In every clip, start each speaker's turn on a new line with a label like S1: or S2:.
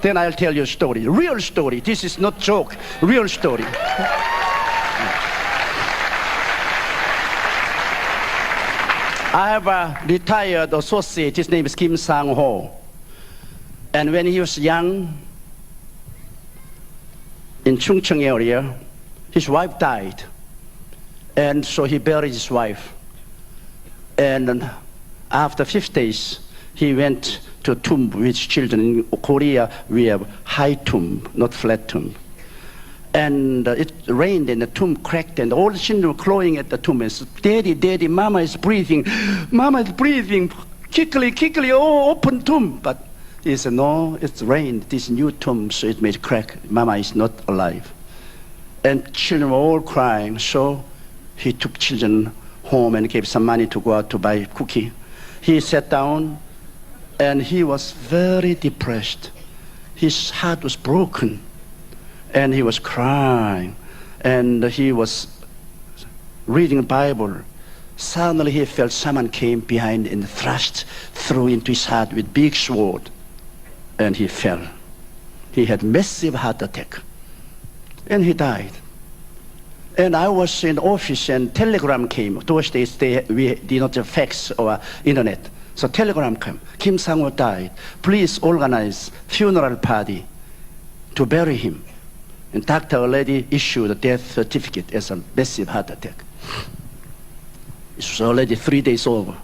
S1: Then I'll tell you a story, real story. This is not joke, real story. I have a retired associate, his name is Kim Sang-ho. And when he was young, in Chungcheong area, his wife died. And so he buried his wife. And after 5 days, he went to a tomb with children. In Korea, we have high tomb, not flat tomb. And it rained and the tomb cracked and all the children were clawing at the tomb and said, "Daddy, Daddy, Mama is breathing. Mama is breathing. Quickly, quickly, oh, open tomb." But he said, "No, it's rained. This new tomb, so it made crack. Mama is not alive." And children were all crying. So he took children home and gave some money to go out to buy cookie. He sat down and he was very depressed. His heart was broken. And he was crying, and he was reading the Bible. Suddenly he felt someone came behind and thrust through into his heart with big sword, and he fell. He had massive heart attack, and he died. And I was in the office, and telegram came. Those days we did not have fax or internet, so telegram came. Kim Sang-ho died. Please organize funeral party to bury him. And doctor already issued a death certificate as a massive heart attack. It was already 3 days over.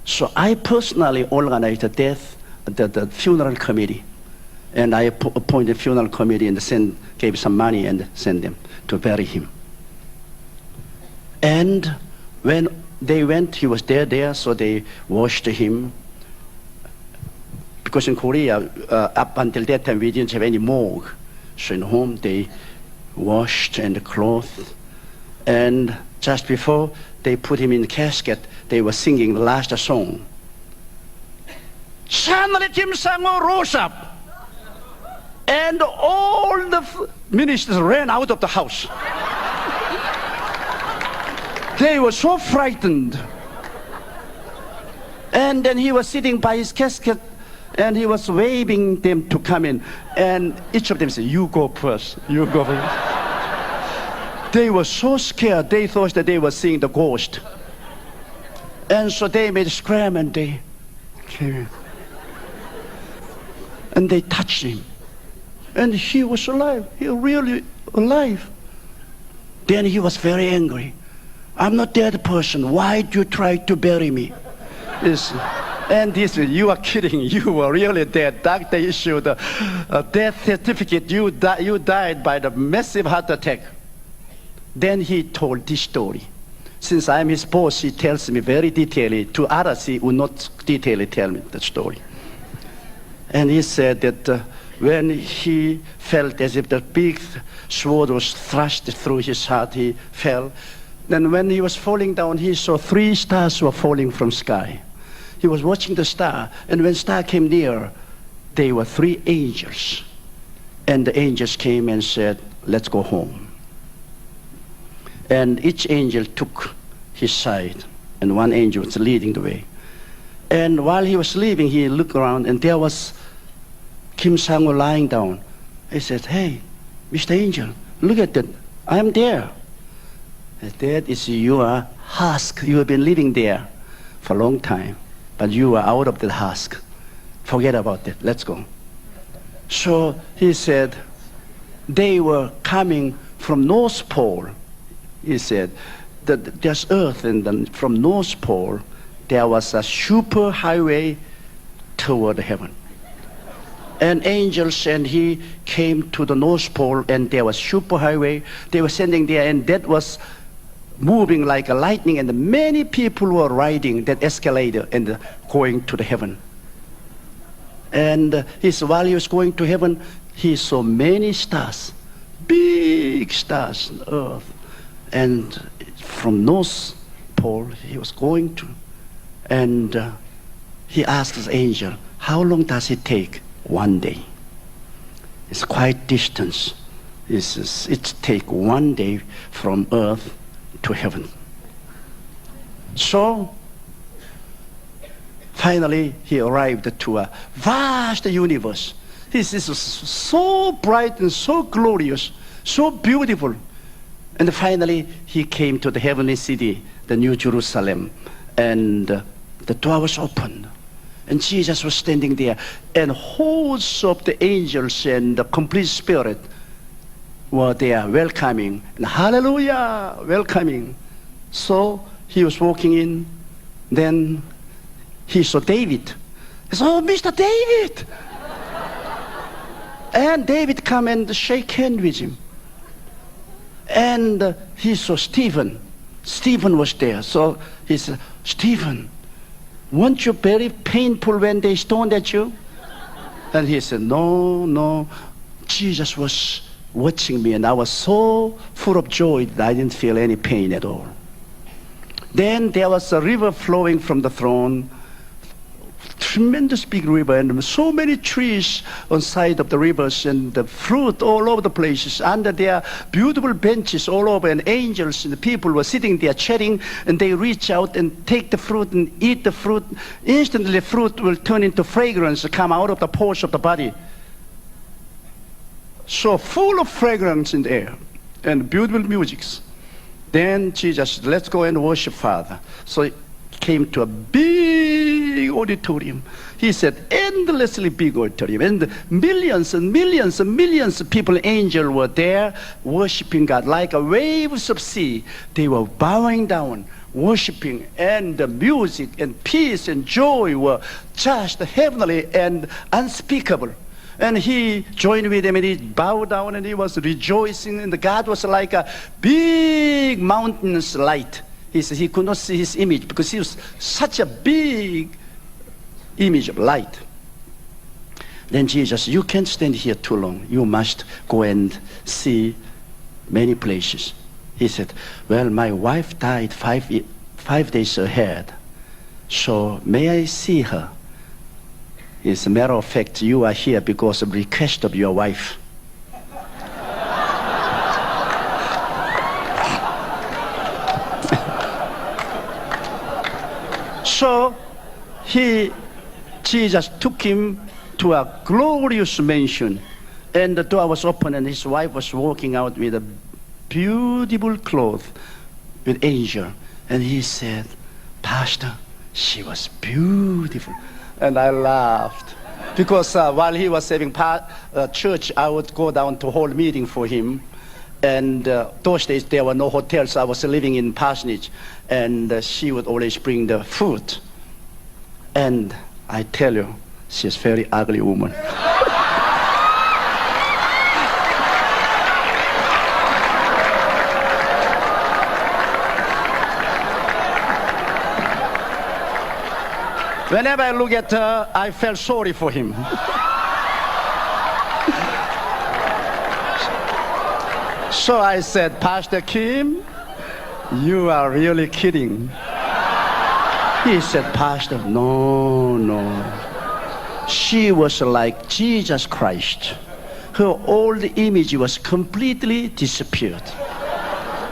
S1: So I personally organized the funeral committee. And I appointed funeral committee and gave some money and sent them to bury him. And when they went, he was there, so they washed him. Because in Korea, up until that time, we didn't have any morgue. So in home they washed and clothed, and just before they put him in the casket, they were singing the last song. Suddenly Kim Sang-ho rose up, and all the ministers ran out of the house. They were so frightened. And then he was sitting by his casket, and he was waving them to come in. And each of them said, "You go first, you go first." They were so scared, they thought that they were seeing the ghost. And so they made a scram and they came in. And they touched him. And he was alive, he was really alive. Then he was very angry. "I'm not dead person, why do you try to bury me?" And this, "You are kidding, you were really dead. Doctor issued a death certificate. You died by the massive heart attack." Then he told this story. Since I'm his boss, he tells me very detailedly. To others, he would not detailedly tell me the story. And he said that when he felt as if the big sword was thrust through his heart, he fell. Then when he was falling down, he saw 3 stars were falling from sky. He was watching the star, and when star came near, they were 3 angels. And the angels came and said, "Let's go home." And each angel took his side, and one angel was leading the way. And while he was leaving, he looked around, and there was Kim Sang-ho lying down. He said, "Hey, Mr. Angel, look at that. I'm there." "That is your husk. You have been living there for a long time. But you are out of the husk. Forget about that. Let's go." So he said, they were coming from North Pole. He said, that there's Earth, and then from North Pole, there was a super highway toward heaven. And angels and he came to the North Pole, and there was super highway. They were sending there, and that was moving like a lightning, and many people were riding that escalator and going to the heaven. And while he was going to heaven, he saw many stars, big stars on Earth. And from North Pole he was going to, and he asked his angel, "How long does it take?" "1 day." It's quite distance. It takes 1 day from Earth to heaven. So finally he arrived to a vast universe. This is so bright and so glorious, so beautiful. And finally, he came to the heavenly city, the New Jerusalem, and the door was opened. And Jesus was standing there, and hosts of the angels and the complete spirit were there welcoming, and hallelujah, welcoming. So he was walking in, then he saw David. He said, "Oh, Mr. David!" And David come and shake hand with him. And he saw Stephen. Stephen was there. So he said, "Stephen, weren't you very painful when they stoned at you?" And he said, No. Jesus was watching me, and I was so full of joy that I didn't feel any pain at all. Then there was a river flowing from the throne, tremendous big river, and so many trees on side of the rivers, and the fruit all over the places. Under there, beautiful benches all over, and angels and the people were sitting there chatting, and they reach out and take the fruit and eat the fruit. Instantly, the fruit will turn into fragrance, come out of the pores of the body. So full of fragrance in the air and beautiful musics. Then Jesus said, "Let's go and worship Father." So he came to a big auditorium. He said, endlessly big auditorium, and millions and millions and millions of people, angels were there worshiping God like a waves of sea. They were bowing down, worshiping, and the music and peace and joy were just heavenly and unspeakable. And he joined with them, and he bowed down, and he was rejoicing, and God was like a big mountain's light. He said he could not see his image because he was such a big image of light. Then Jesus, "You can't stand here too long. You must go and see many places." He said, "Well, my wife died 5 days ahead, so may I see her?" As a matter of fact, you are here because of request of your wife. So Jesus took him to a glorious mansion, and the door was open, and his wife was walking out with a beautiful cloth with angel. And he said, "Pastor, she was beautiful." And I laughed because while he was having church, I would go down to hold meeting for him. And those days there were no hotels. I was living in Parsonage, and she would always bring the food. And I tell you, she's a very ugly woman. Whenever I look at her, I felt sorry for him. So I said, "Pastor Kim, you are really kidding." He said, "Pastor, no. She was like Jesus Christ. Her old image was completely disappeared.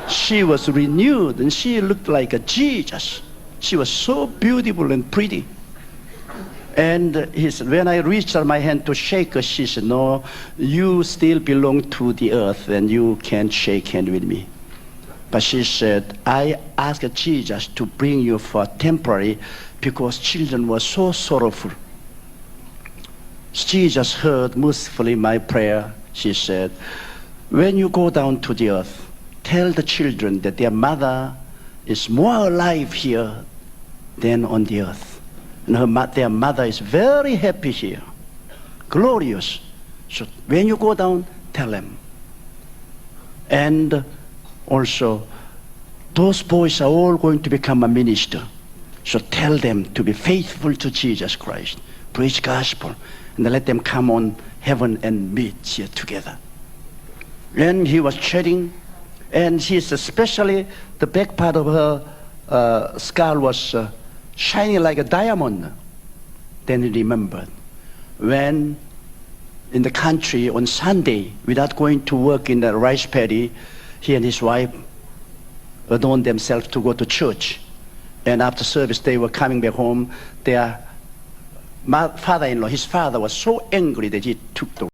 S1: She was renewed, and she looked like a Jesus. She was so beautiful and pretty." And he said, when I reached out my hand to shake her, she said, "No, you still belong to the earth, and you can't shake hand with me." But she said, "I asked Jesus to bring you for temporary because children were so sorrowful." Jesus heard mercifully my prayer. She said, "When you go down to the earth, tell the children that their mother is more alive here than on the earth. And their mother is very happy here, glorious. So when you go down, tell them. And also, those boys are all going to become a minister. So tell them to be faithful to Jesus Christ, preach gospel, and let them come on heaven and meet here together." And he was chatting, and she's especially the back part of her skull was shining like a diamond. Then he remembered when in the country on Sunday, without going to work in the rice paddy, he and his wife adorned themselves to go to church. And after service, they were coming back home. Their father-in-law, his father was so angry that he took the